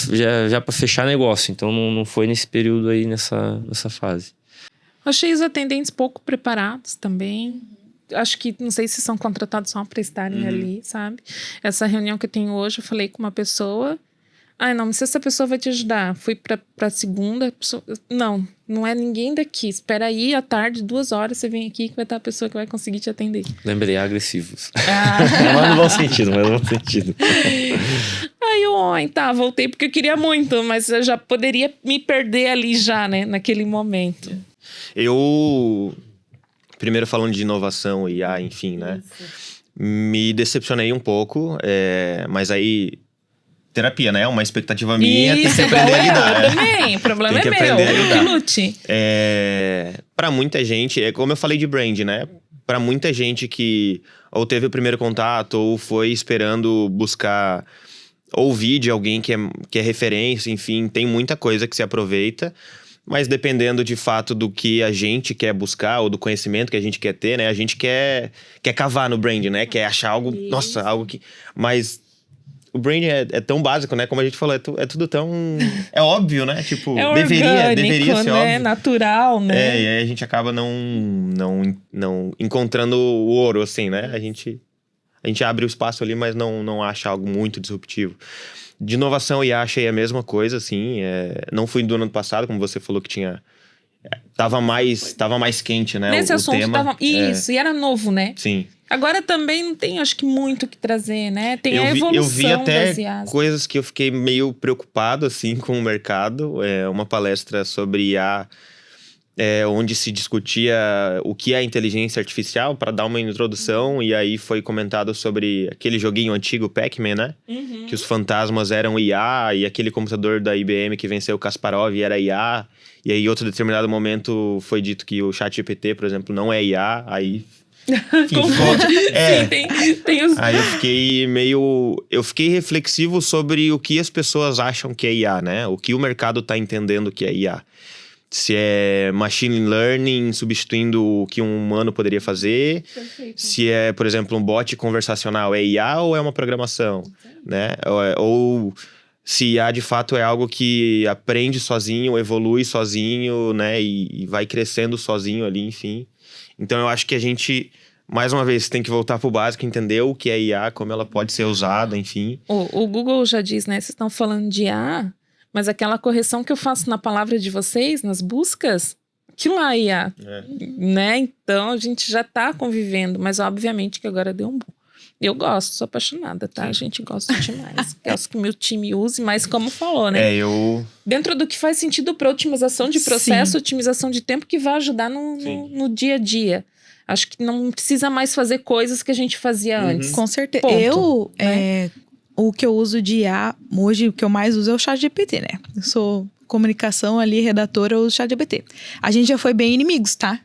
fechar negócio. Então, não foi nesse período aí, nessa fase. Achei os atendentes pouco preparados também. Acho que, não sei se são contratados só para estarem ali, sabe? Essa reunião que eu tenho hoje, eu falei com uma pessoa... não sei se essa pessoa vai te ajudar. Fui pra segunda pessoa... Não é ninguém daqui. Espera aí, à tarde, 2 horas, você vem aqui que vai estar a pessoa que vai conseguir te atender. Lembrei, agressivos. Mas no bom sentido, Aí Aí eu, tá, voltei porque eu queria muito, mas eu já poderia me perder ali já, né, naquele momento. Eu, primeiro falando de inovação e IA, enfim, né? Me decepcionei um pouco, mas aí... Terapia, né? Uma expectativa minha, tem que aprender a lidar. Eu também, o problema Tem que é meu, aprender a eu lidar. que lute. Pra muita gente, como eu falei de brand, né? Pra muita gente que ou teve o primeiro contato, ou foi esperando buscar ouvir de alguém que é referência, enfim, tem muita coisa que se aproveita. Mas dependendo de fato do que a gente quer buscar, ou do conhecimento que a gente quer ter, né? A gente quer cavar no brand, né? Quer achar algo, nossa, algo que... Mas... O brand é tão básico, né? Como a gente falou, é tudo tão... É óbvio, né? Tipo, deveria ser né? óbvio. Natural, né? E aí a gente acaba não encontrando o ouro, assim, né? A gente abre o espaço ali, mas não acha algo muito disruptivo. De inovação, e achei a mesma coisa, assim. Não fui do ano passado, como você falou que tinha... Tava mais quente, né? Nesse o assunto tema. tava... Isso, e era novo, né? Sim. Agora também não tem, acho que, muito o que trazer, né? Tem a evolução eu vi até das IAs. coisas que eu fiquei meio preocupado, assim, com o mercado. Uma palestra sobre IA, onde se discutia o que é inteligência artificial, para dar uma introdução. E aí foi comentado sobre aquele joguinho antigo, Pac-Man, né? Que os fantasmas eram IA, e aquele computador da IBM que venceu o Kasparov era IA. E aí, em outro determinado momento, foi dito que o ChatGPT, por exemplo, não é IA. Aí... Sim, tem os... Aí eu fiquei reflexivo sobre o que as pessoas acham que é IA, né? O que o mercado tá entendendo que é IA. Se é machine learning substituindo o que um humano poderia fazer. Perfeito. Se é, por exemplo, um bot conversacional, é IA ou é uma programação, né? Ou se IA de fato é algo que aprende sozinho, evolui sozinho, né? E vai crescendo sozinho ali, enfim. Então eu acho que a gente, mais uma vez, tem que voltar pro básico, entender o que é IA, como ela pode ser usada, enfim. O Google já diz, né? Vocês estão falando de IA, mas aquela correção que eu faço na palavra de vocês, nas buscas, aquilo lá é IA, né? Então a gente já tá convivendo, mas obviamente que agora deu um boom. Eu gosto, sou apaixonada, tá? A gente gosta demais. Quero que meu time use, mas como falou, né? Dentro do que faz sentido para otimização de processo, sim, otimização de tempo, que vai ajudar no dia a dia. Acho que não precisa mais fazer coisas que a gente fazia antes. Com certeza. Ponto, O que eu uso de IA, hoje, o que eu mais uso é o ChatGPT, né? Eu sou comunicação ali, redatora, eu uso o ChatGPT. A gente já foi bem inimigos, tá?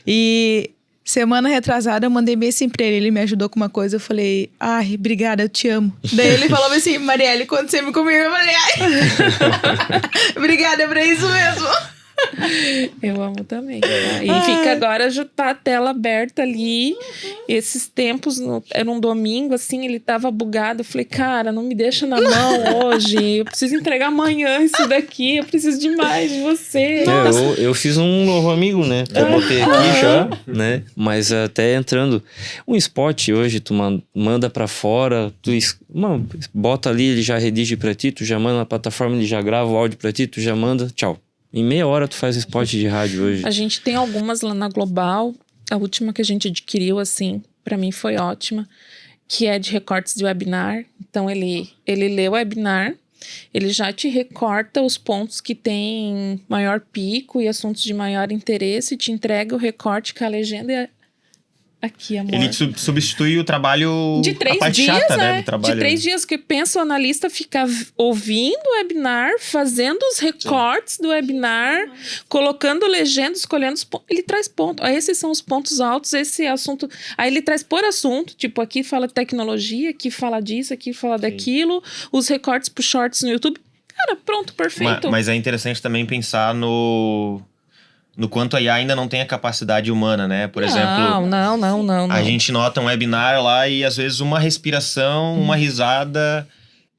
E... Semana retrasada, eu mandei bem assim pra ele. Ele me ajudou com uma coisa, eu falei... Ai, obrigada, eu te amo. Daí ele falou assim... Marielle, quando você me comigo, eu falei... Ai, obrigada, é pra isso mesmo. Eu amo também. Tá? E fica agora, já tá a tela aberta ali. Esses tempos, era um domingo, assim, ele tava bugado. Eu falei, cara, não me deixa na mão hoje. Eu preciso entregar amanhã isso daqui. Eu preciso demais de você. Eu fiz um novo amigo, né? Eu botei aqui já, né? Mas até entrando... Um spot hoje, tu manda pra fora, bota ali, ele já redige pra ti, tu já manda na plataforma, ele já grava o áudio pra ti, tu já manda, tchau. Em meia hora tu faz spot de rádio hoje. A gente tem algumas lá na Global. A última que a gente adquiriu, assim, pra mim foi ótima. Que é de recortes de webinar. Então, ele lê o webinar. Ele já te recorta os pontos que tem maior pico e assuntos de maior interesse. Te entrega o recorte com a legenda. Aqui, amor. Ele substitui o trabalho... De 3 a parte dias, chata, né? Do trabalho. De 3 dias, que pensa o analista ficar ouvindo o webinar, fazendo os recortes do webinar, colocando legenda, escolhendo os pontos. Ele traz pontos. Esses são os pontos altos, esse é assunto... Aí ele traz por assunto, tipo, aqui fala de tecnologia, aqui fala disso, aqui fala daquilo, os recortes pro shorts no YouTube. Cara, pronto, perfeito. Mas é interessante também pensar no quanto a IA ainda não tem a capacidade humana, né? Por exemplo... Não. A gente nota um webinar lá e às vezes uma respiração, uma risada...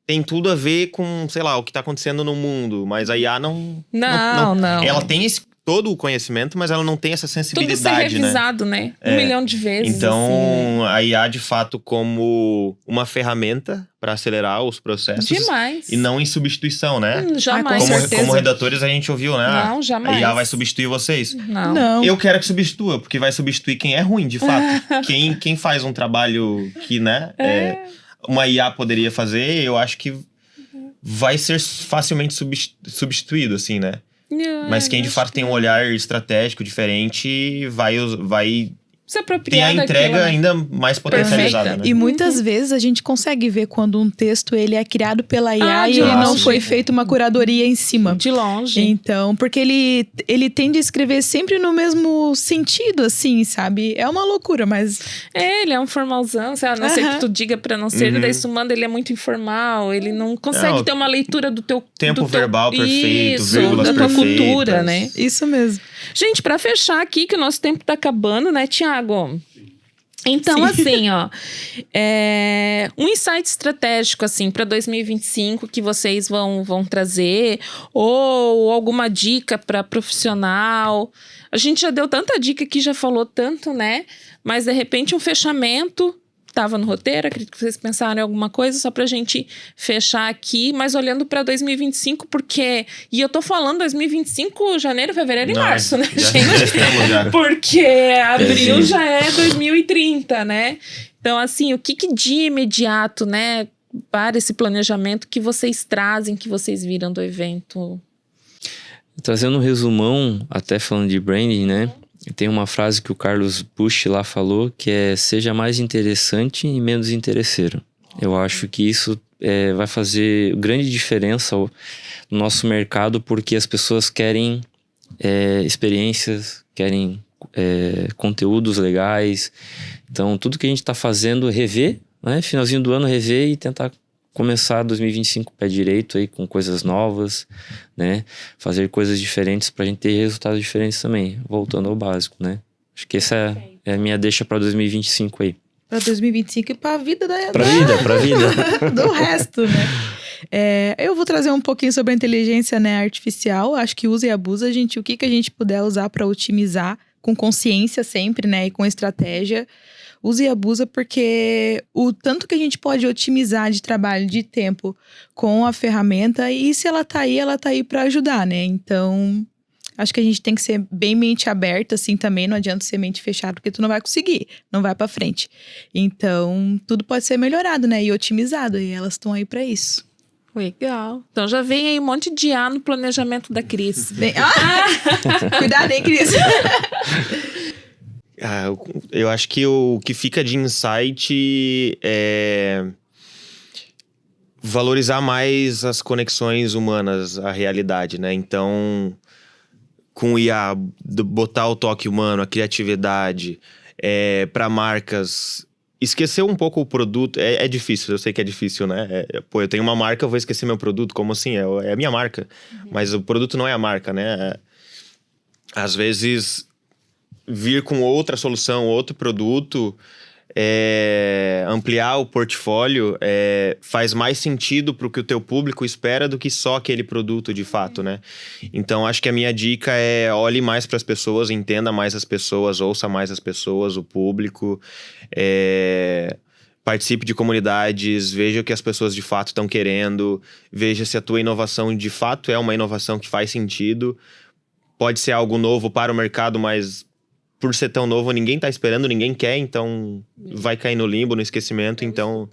Tem tudo a ver com, sei lá, o que tá acontecendo no mundo. Mas a IA não... Ela tem todo o conhecimento, mas ela não tem essa sensibilidade, tudo ser revisado, né? 1 milhão de vezes. Então, a IA, de fato, como uma ferramenta para acelerar os processos. Demais. E não em substituição, né? Jamais, como redatores, a gente ouviu, né? Não, jamais. A IA vai substituir vocês. Não. Eu quero que substitua, porque vai substituir quem é ruim, de fato. quem faz um trabalho que, né? Uma IA poderia fazer, eu acho que vai ser facilmente substituído, assim, né? Mas quem de fato tem um olhar estratégico diferente vai se apropriar ter a entrega daquilo, né? ainda mais potencializada, né? E muitas vezes a gente consegue ver quando um texto ele é criado pela IA de e ele não longe. foi feita uma curadoria em cima. De longe. Então, porque ele tende a escrever sempre no mesmo sentido, assim, sabe? É uma loucura, mas... Ele é um formalzão, sei lá, não sei que tu diga pra não ser, Uhum. daí tu manda, ele é muito informal, ele não consegue Não, ter uma leitura do teu... tempo do teu, verbal perfeito, isso, vírgulas da tua perfeitas. cultura, né? Isso mesmo. Gente, pra fechar aqui, que o nosso tempo tá acabando, né, Tiago? Então, assim, ó, um insight estratégico, assim, para 2025 que vocês vão trazer, ou alguma dica para profissional. A gente já deu tanta dica aqui, já falou tanto, né? Mas, de repente, um fechamento estava no roteiro, acredito que vocês pensaram em alguma coisa, só pra gente fechar aqui, mas olhando pra 2025, porque... E eu tô falando 2025, janeiro, fevereiro e março, né, gente? Já. Porque abril já é 2030, né? Então, assim, o que de imediato, né, para esse planejamento que vocês trazem, que vocês viram do evento? Trazendo um resumão, até falando de branding, né? Tem uma frase que o Carlos Busch lá falou, que é: seja mais interessante e menos interesseiro. Eu acho que isso vai fazer grande diferença no nosso mercado, porque as pessoas querem experiências, querem conteúdos legais. Então, tudo que a gente está fazendo, rever, né? Finalzinho do ano, rever e tentar começar 2025 pé direito aí, com coisas novas, né? Fazer coisas diferentes pra gente ter resultados diferentes também, voltando ao básico, né? Acho que essa é a minha deixa pra 2025 aí. Pra 2025 e pra vida Pra vida. do resto, né? Eu vou trazer um pouquinho sobre a inteligência, né, artificial. Acho que usa e abusa, gente. O que a gente puder usar pra otimizar, com consciência sempre, né? E com estratégia. Usa e abusa, porque o tanto que a gente pode otimizar de trabalho, de tempo com a ferramenta, e se ela tá aí para ajudar, né? Então, acho que a gente tem que ser bem mente aberta, assim, também. Não adianta ser mente fechada, porque tu não vai conseguir, não vai para frente. Então, tudo pode ser melhorado, né? E otimizado, e elas estão aí para isso. Legal. Então já vem aí um monte de A no planejamento da Cris. Cuidado, hein, Cris? Eu acho que o que fica de insight é valorizar mais as conexões humanas à realidade, né? Então, com o IA, botar o toque humano, a criatividade, para marcas, esquecer um pouco o produto. É difícil, eu sei que é difícil, né? Eu tenho uma marca, eu vou esquecer meu produto, como assim? É a minha marca. Mas o produto não é a marca, né? Às vezes, vir com outra solução, outro produto, ampliar o portfólio, faz mais sentido para o que o teu público espera do que só aquele produto de fato, né? Então, acho que a minha dica é: olhe mais para as pessoas, entenda mais as pessoas, ouça mais as pessoas, o público, participe de comunidades, veja o que as pessoas de fato estão querendo, veja se a tua inovação de fato é uma inovação que faz sentido. Pode ser algo novo para o mercado, mas por ser tão novo, ninguém tá esperando, ninguém quer, então vai cair no limbo, no esquecimento. Então,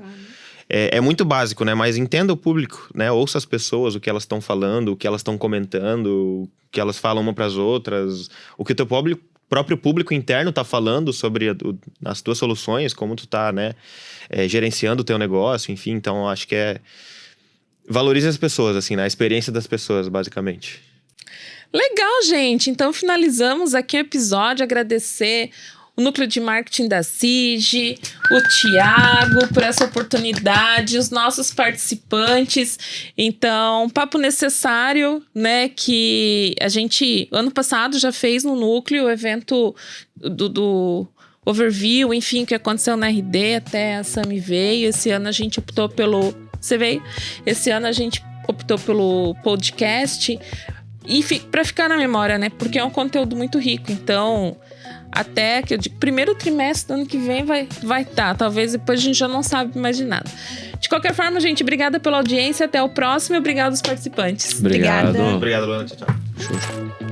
é muito básico, né? Mas entenda o público, né? Ouça as pessoas, o que elas estão falando, o que elas estão comentando, o que elas falam uma para as outras, o que o teu próprio público interno tá falando sobre as tuas soluções, como tu tá, né? Gerenciando o teu negócio, enfim. Então, acho que valorize as pessoas, assim, né? A experiência das pessoas, basicamente. Legal, gente. Então, finalizamos aqui o episódio. Agradecer o Núcleo de Marketing da CIGI, o Tiago por essa oportunidade, os nossos participantes. Então, papo necessário, né? Que a gente, ano passado, já fez no Núcleo o evento do overview, enfim, o que aconteceu na RD, até a Sami veio. Esse ano a gente optou pelo... Você veio? Esse ano a gente optou pelo podcast... E para ficar na memória, né? Porque é um conteúdo muito rico. Então, até que eu digo, primeiro trimestre do ano que vem vai tá. Talvez depois a gente já não sabe mais de nada. De qualquer forma, gente, obrigada pela audiência. Até o próximo e obrigado aos participantes. Obrigado. Obrigada. Obrigado, Luana. Tchau. Show.